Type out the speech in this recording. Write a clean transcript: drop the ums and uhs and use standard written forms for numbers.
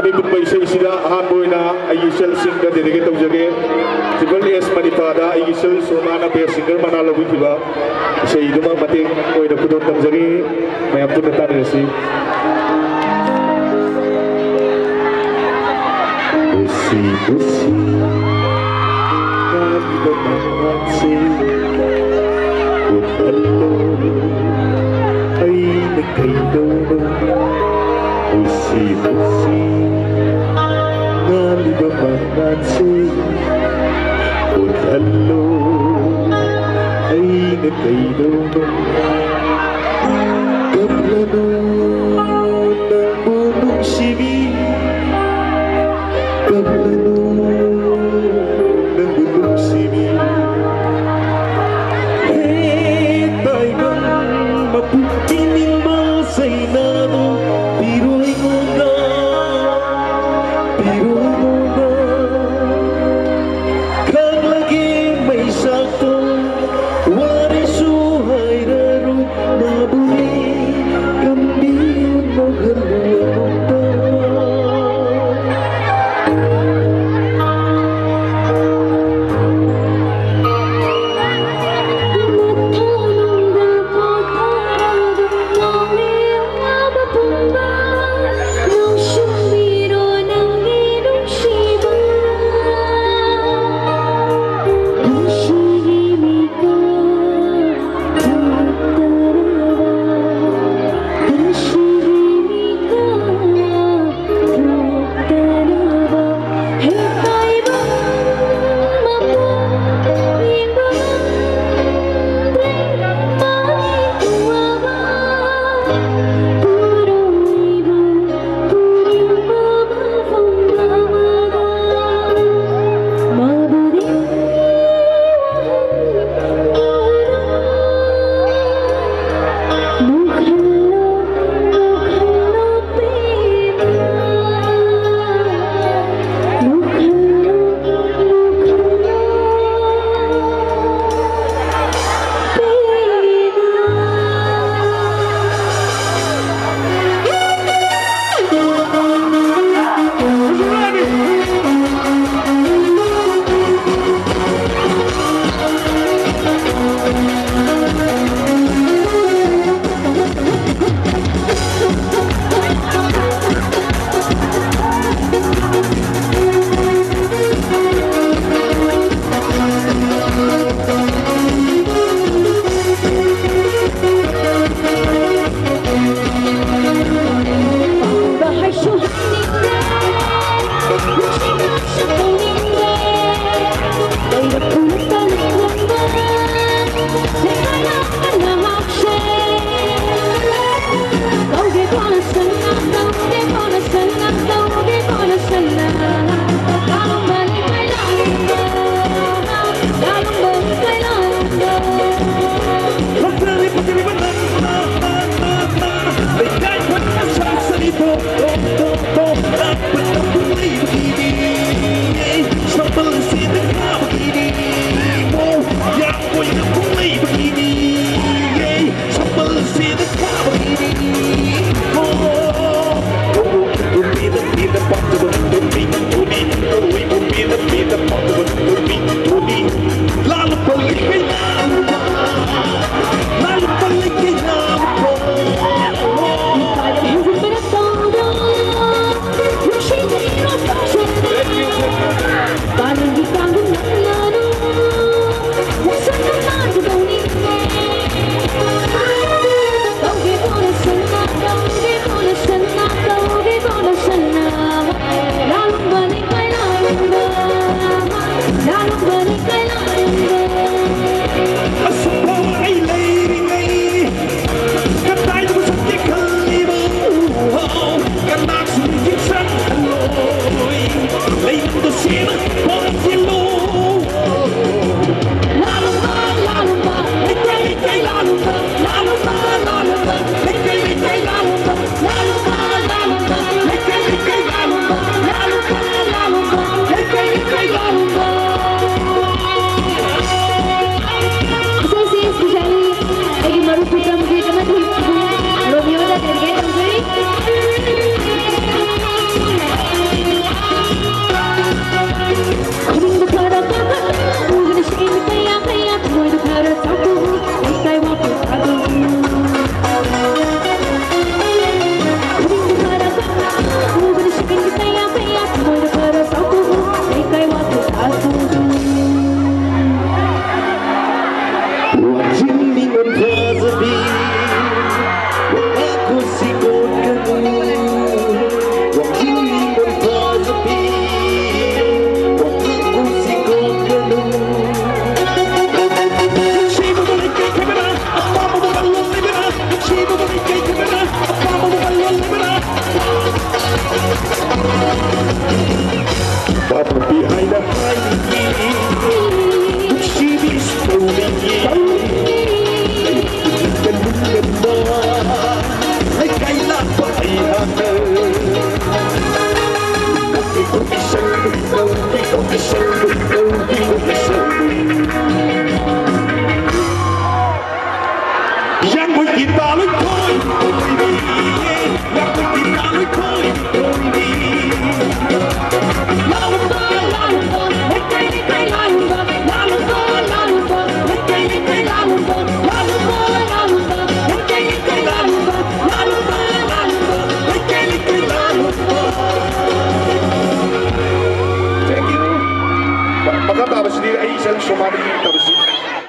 Manipur sida ahan na ay isel singer dedicate tawjage Triple S Manipada ay isel somana be singer manalawi kiba sa iduma mating oy na pudon tamjage mayam pun tan resi Busi kami bermansi Utalo ay nagkaidono Busi kami bermansi Utalo ay nagkaidono Kaplano ng bunong sibi Kaplano ng bunong sibi Hey, tayo mapukining masaynado Piro'y muna Kang lagi may sakto Wari suhay raro Nabuli kami maghaluan ยังไม่กินตาเลยคอย